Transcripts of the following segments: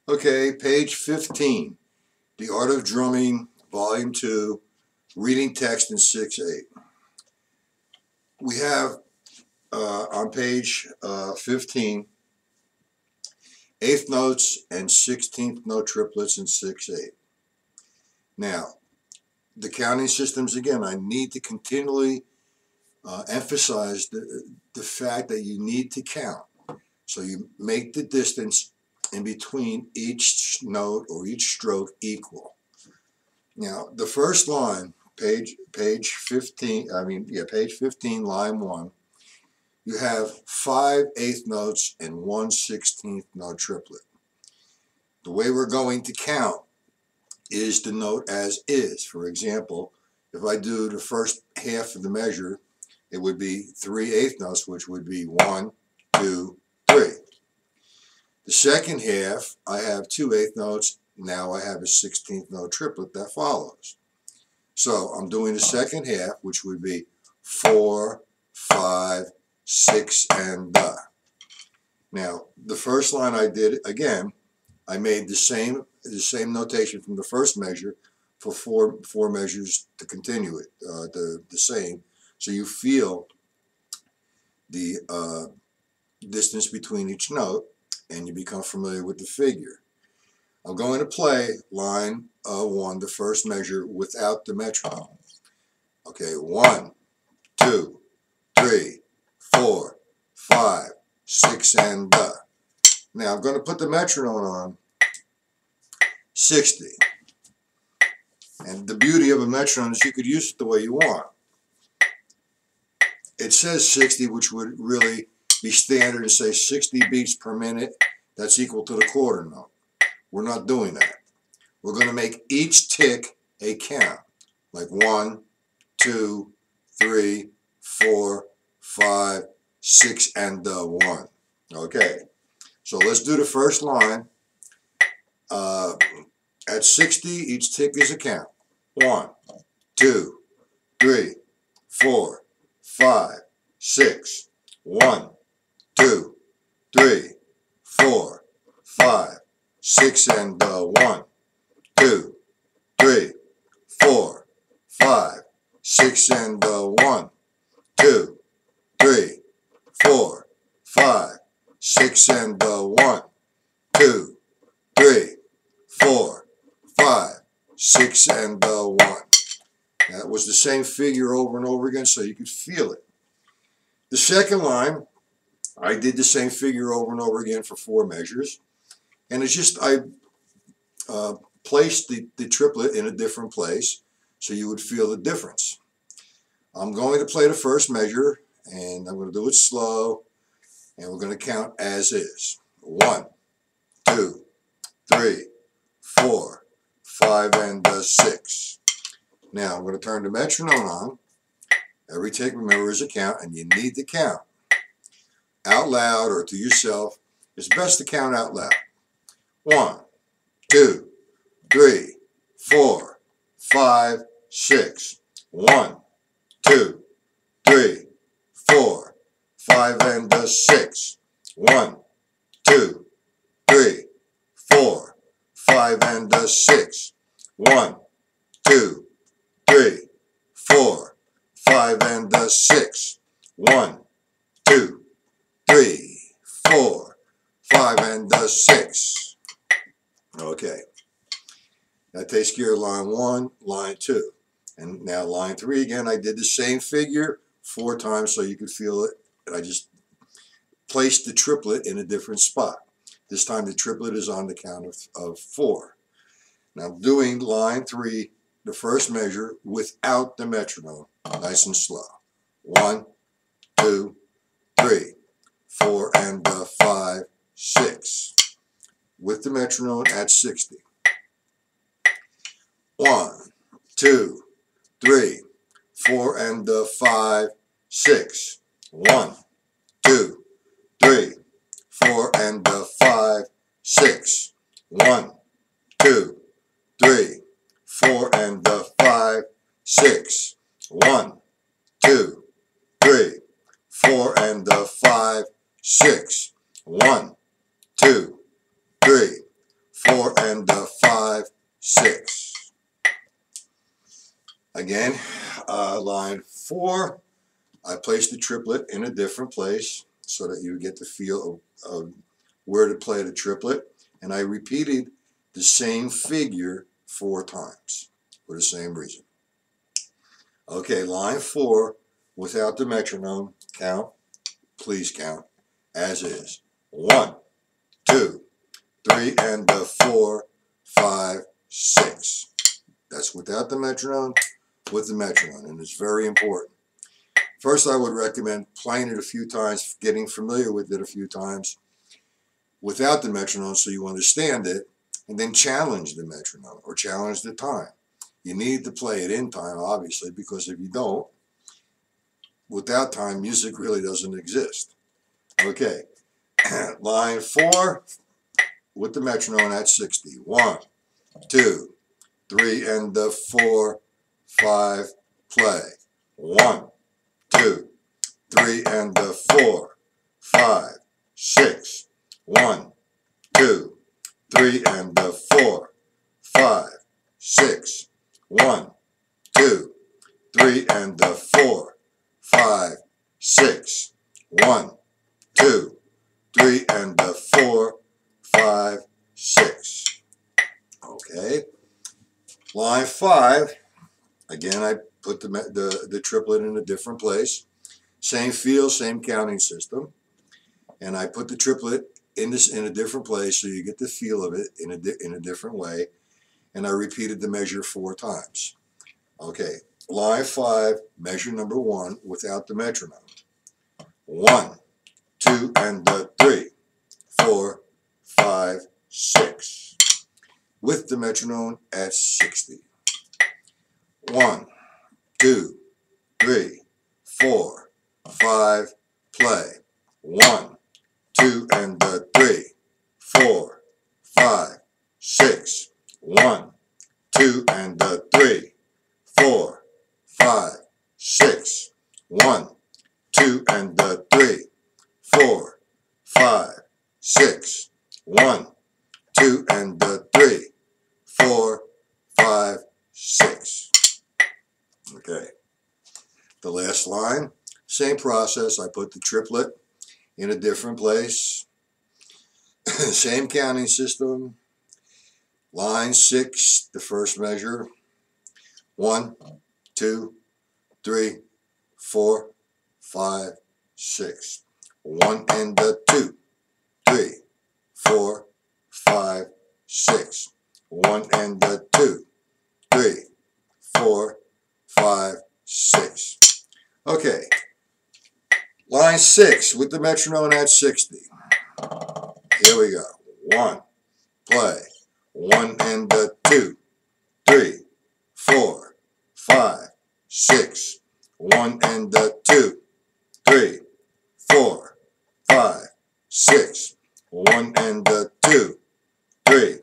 Okay, page 15, The Art of Drumming, Volume 2, Reading Text in 6/8. We have on page 15, eighth notes and 16th note triplets in 6/8. Now, the counting systems, again, I need to continually emphasize the fact that you need to count. So you make the distance in between each note or each stroke equal. Now, the first line, page 15, page 15, line 1, you have 5 eighth notes and 1 16th note triplet. The way we're going to count is the note as is. For example, if I do the first half of the measure, it would be 3 eighth notes, which would be 1, 2, 3. The second half, I have 2 eighth notes. Now I have a 16th note triplet that follows. So I'm doing the second half, which would be 4, 5, 6, and da. Now, the first line I did, again, I made the same notation from the first measure for four measures to continue it, the same. So you feel the distance between each note, and you become familiar with the figure. I'm going to play line 1, the first measure, without the metronome. Okay, 1, 2, 3, 4, 5, 6, and da. Now I'm going to put the metronome on 60. And the beauty of a metronome is you could use it the way you want. It says 60, which would really be standard and say 60 beats per minute. That's equal to the quarter note. We're not doing that. We're going to make each tick a count, like 1, 2, 3, 4, 5, 6, and 1. Okay, so let's do the first line. At 60, each tick is a count. 1, 2, 3, 4, 5, 6. 1, 2, 3, 4, 5, 6, and 1, 2, 3, 4, 5, 6, and 1, 2, 3, 4, 5, 6, and 1, 2, 3, 4, 5, 6, and 1. That was the same figure over and over again, so you could feel it. The second line, I did the same figure over and over again for 4 measures, and it's just I placed the triplet in a different place so you would feel the difference. I'm going to play the first measure, and I'm going to do it slow, and we're going to count as is. 1, 2, 3, 4, 5, and 6. Now I'm going to turn the metronome on. Every tick, remember, is a count, and you need to count out loud or to yourself. It's best to count out loud. 1, 2, 3, 4, 5, 6. 1, 2, 3, 4, 5, and 6. 1, 2, 3, 4, 5, and 6. 1, 2, 3, 4, 5, and 6. 1, 2, 3, 4, 5, and 6. Okay. That takes care of line 1, line 2. And now line 3 again, I did the same figure 4 times so you could feel it. And I just placed the triplet in a different spot. This time the triplet is on the count of 4. Now I'm doing line 3, the first measure, without the metronome, nice and slow. 1, 2, 3, 4, and 5, 6. With the metronome at 60. 1, 2, 3, 4, and 5, 6. 1, 2, 3, 4, and 5, 6. 1, 2, 3, 4, and 5, 6. 1, 2, 3, 4, and 5, 6. 1, 2, 3, Again, line 4, I placed the triplet in a different place so that you get the feel of where to play the triplet, and I repeated the same figure 4 times for the same reason. Okay, line 4, without the metronome, count, please count, as is. 1, 2, 3, and the 4, 5, 6. That's without the metronome, with the metronome, and it's very important. First, I would recommend playing it a few times, getting familiar with it a few times without the metronome so you understand it, and then challenge the metronome or challenge the time. You need to play it in time, obviously, because if you don't, without time, music really doesn't exist. Okay, line 4 with the metronome at 60. 1, 2, 3, and the 4, 5, play. 1, 2, 3, and the 4, 5, 6. 1, 2, 3, and the 4, 5, 6. 1, 2, 3, and the 4, 5, 6. 1, 2, 3, and the 4, 5, 6. Okay. Line 5. Again, I put the triplet in a different place. Same feel, same counting system. And I put the triplet in a different place so you get the feel of it in a different way. And I repeated the measure 4 times. Okay, line 5, measure number 1 without the metronome. 1, 2, and the 3, 4, 5, 6. With the metronome at 60. 1, 2, 3, 4, 5, play. 1, 2, and the 3, 4, 5, 6. 1, 2, and the 3, 4, 5, 6. 1, 2, and the 3, 4, 5, 6. 1, 2, and the 3, 4, 5, 6. Okay. The last line, same process. I put the triplet in a different place. Same counting system. Line 6, the first measure. 1, 2, 3, 4, 5, 6. 1 and the 2, 3, 4, 5, 6. 1 and the 2, 3, 4, 5, 6. Okay. Line 6 with the metronome at 60. Here we go. 1, play. 1 and the 2, 3, 4, 5, 6. 1 and the 2, 3, 4, 5, 6. 1 and the 2, 3,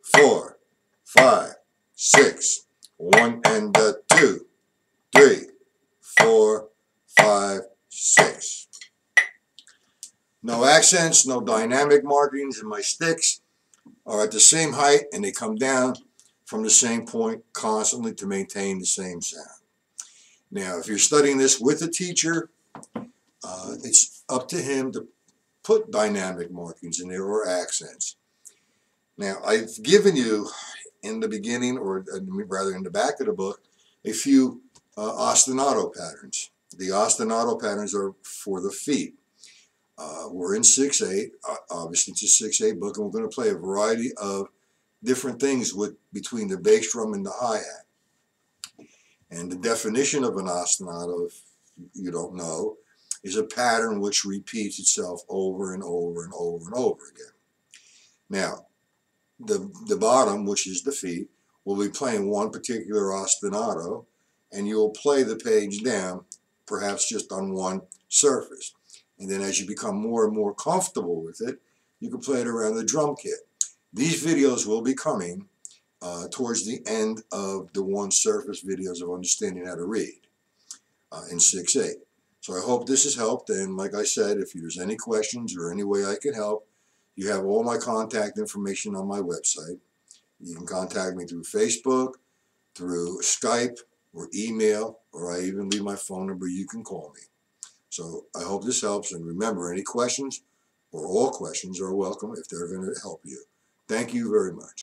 4, 5, 6. 1 and the 2, 3, 4, 5, 6. No accents, no dynamic markings, and my sticks are at the same height and they come down from the same point constantly to maintain the same sound. Now, if you're studying this with a teacher, it's up to him to put dynamic markings in there or accents. Now, I've given you in the beginning, or rather in the back of the book, a few ostinato patterns. The ostinato patterns are for the feet. We're in 6/8. Obviously, it's a 6/8 book, and we're going to play a variety of different things between the bass drum and the hi-hat. And the definition of an ostinato, if you don't know, is a pattern which repeats itself over and over and over and over again. Now, the bottom, which is the feet, will be playing one particular ostinato, and you'll play the page down, perhaps just on one surface. And then as you become more and more comfortable with it, you can play it around the drum kit. These videos will be coming towards the end of the one surface videos of understanding how to read in 6/8. So I hope this has helped, and like I said, if there's any questions or any way I can help, you have all my contact information on my website. You can contact me through Facebook, through Skype, or email, or I even leave my phone number. You can call me. So I hope this helps, and remember, any questions or all questions are welcome if they're going to help you. Thank you very much.